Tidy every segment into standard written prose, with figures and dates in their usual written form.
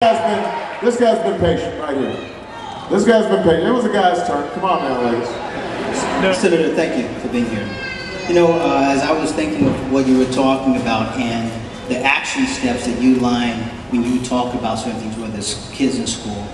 This guy's been patient right here. This guy's been patient. It was a guy's turn. Come on now, ladies. Senator, thank you for being here. You know, as I was thinking of what you were talking about and the action steps that you line when you talk about certain things, whether it's kids in school,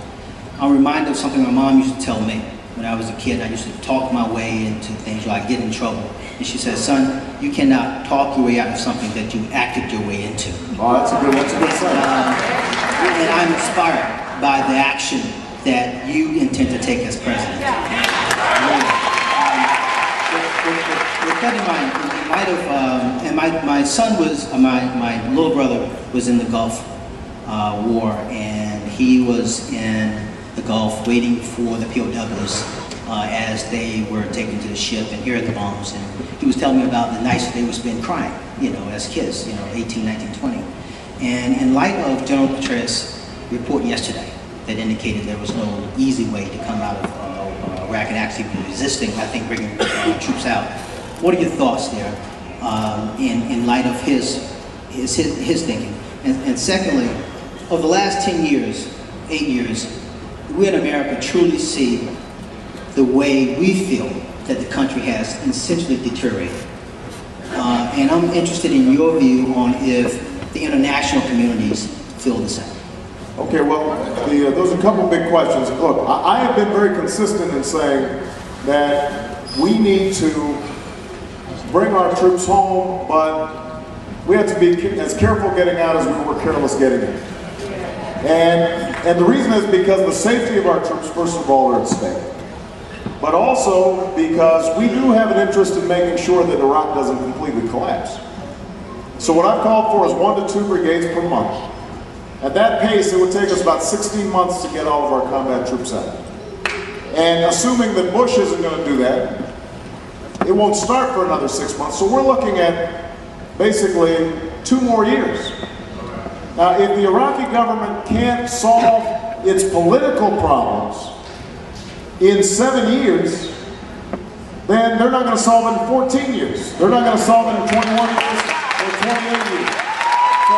I'm reminded of something my mom used to tell me when I was a kid. I used to talk my way into things, or I'd get in trouble. And she said, son, you cannot talk your way out of something that you acted your way into. Oh, that's a good sign. And I'm inspired by the action that you intend to take as president. With that in mind, in light of, and my son was, my little brother was in the Gulf War, and he was in the Gulf waiting for the POWs as they were taken to the ship and hearing the bombs. And he was telling me about the nights that they would spend crying, you know, as kids, you know, 18, 19, 20. And in light of General Petraeus' report yesterday that indicated there was no easy way to come out of Iraq and actually be resisting, I think, bringing troops out, what are your thoughts there in light of his thinking? And secondly, over the last 10 years, 8 years, we in America truly see the way we feel that the country has essentially deteriorated. And I'm interested in your view on if the international communities feel the same. Okay, well, those are a couple big questions. Look, I have been very consistent in saying that we need to bring our troops home, but we have to be as careful getting out as we were careless getting in. And the reason is because the safety of our troops, first of all, are at stake. But also because we do have an interest in making sure that Iraq doesn't completely collapse. So what I've called for is 1 to 2 brigades per month. At that pace, it would take us about 16 months to get all of our combat troops out. And assuming that Bush isn't going to do that, it won't start for another 6 months. So we're looking at basically 2 more years. Now, if the Iraqi government can't solve its political problems in 7 years, then they're not going to solve it in 14 years. They're not going to solve it in 21 years or 28 years. So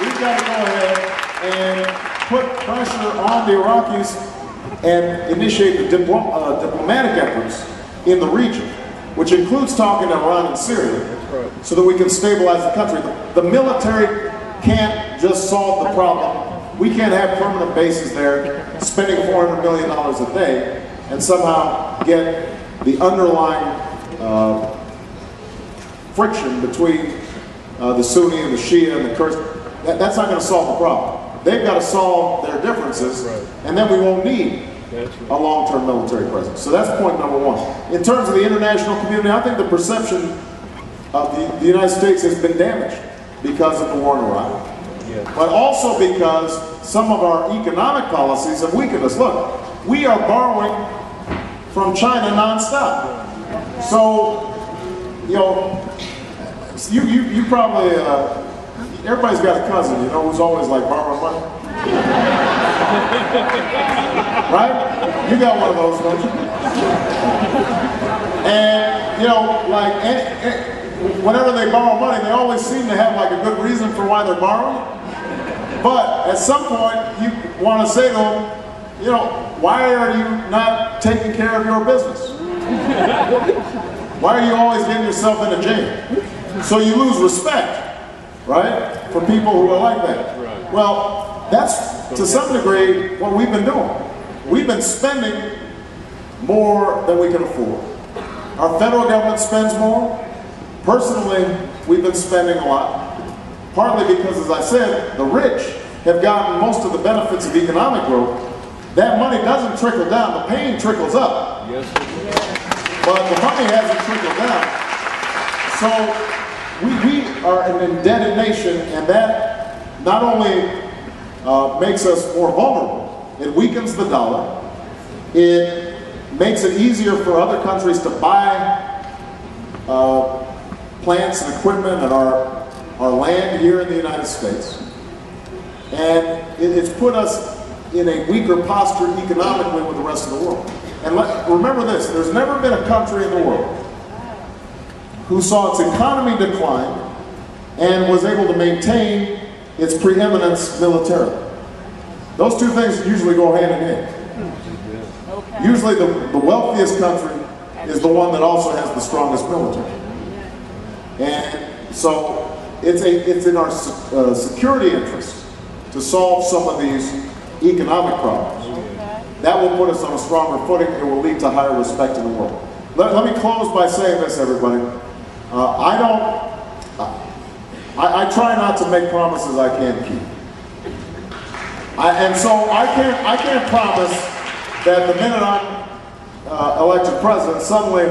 we've got to go ahead and put pressure on the Iraqis and initiate the diplomatic efforts in the region, which includes talking to Iran and Syria, so that we can stabilize the country. The military can't just solve the problem. We can't have permanent bases there spending $400 million a day and somehow get the underlying friction between the Sunni and the Shia and the Kurds. That's not going to solve the problem. They've got to solve their differences, and then we won't need a long-term military presence. So that's point number one. In terms of the international community, I think the perception of the United States has been damaged because of the war in Iraq. But also because some of our economic policies have weakened us. Look, we are borrowing from China nonstop. So, you know, you probably, everybody's got a cousin, you know, who's always like borrowing money. Right? You got one of those, don't you? And, you know, like, whenever they borrow money, they always seem to have like a good reason for why they're borrowing. But at some point, you want to say to them, you know, why are you not taking care of your business? Why are you always getting yourself into jail? So you lose respect, right, for people who are like that. Well, that's to some degree what we've been doing. We've been spending more than we can afford. Our federal government spends more. Personally, we've been spending a lot. Partly because, as I said, the rich have gotten most of the benefits of economic growth. That money doesn't trickle down. The pain trickles up. Yes. But the money hasn't trickled down. So we are an indebted nation, and that not only makes us more vulnerable, it weakens the dollar. It makes it easier for other countries to buy plants and equipment and our land here in the United States. And it's put us in a weaker posture economically with the rest of the world. And remember this, there's never been a country in the world who saw its economy decline and was able to maintain its preeminence militarily. Those two things usually go hand in hand. Usually the wealthiest country is the one that also has the strongest military. And so it's in our security interest to solve some of these economic problems. That will put us on a stronger footing. It will lead to higher respect in the world. Let me close by saying this, everybody. I try not to make promises I can't keep. And so I can't promise that the minute I'm elected president, suddenly,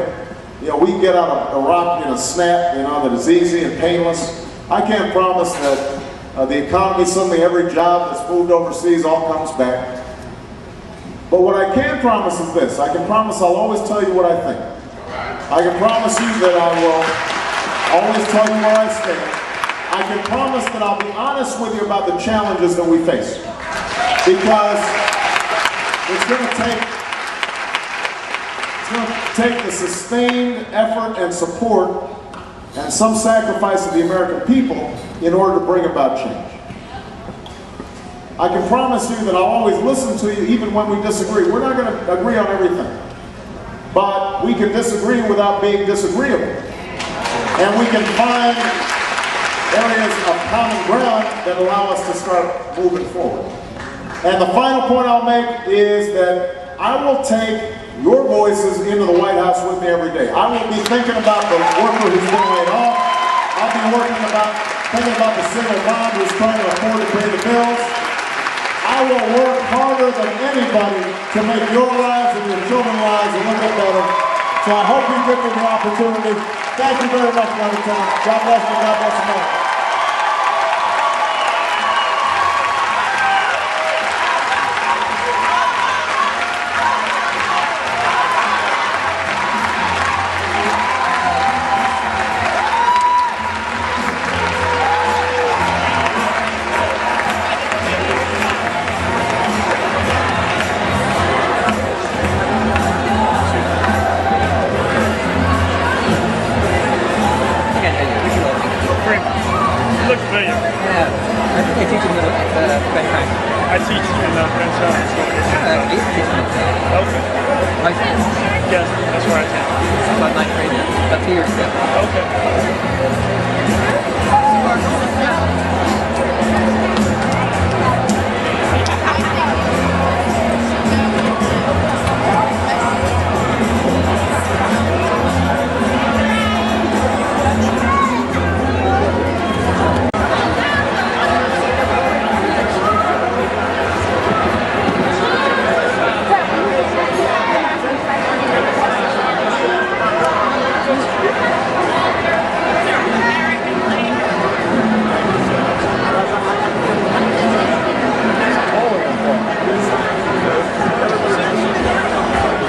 we can get out of Iraq in a snap, that is easy and painless. I can't promise that the economy, suddenly every job that's moved overseas all comes back. But what I can promise is this. I can promise I'll always tell you what I think. I can promise you that I will always tell you where I stand. I can promise that I'll be honest with you about the challenges that we face. Because it's going to take the sustained effort and support and some sacrifice of the American people in order to bring about change. I can promise you that I'll always listen to you even when we disagree. We're not going to agree on everything. But we can disagree without being disagreeable. And we can find areas of common ground that allow us to start moving forward. And the final point I'll make is that I will take your voices into the White House with me every day. I will be thinking about the worker who's been laid off. I'll be thinking about the single mom who's trying to afford to pay the bills. I will work harder than anybody to make your lives and your children's lives a little bit better. So I hope you give me the opportunity. Thank you very much, Levittown. God bless you. God bless America. You look familiar. Yeah, I think I teach in the French time. I teach in the French school. I used to teach in the Okay. high school. Yes, that's where I teach. About 9th grade, about 2 years ago. Okay.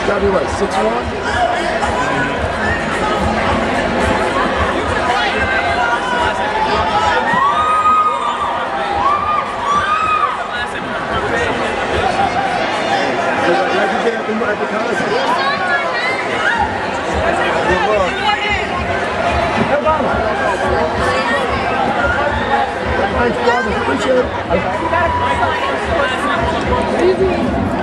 Gotta be what, 6'1"? Thanks, brother. Appreciate it.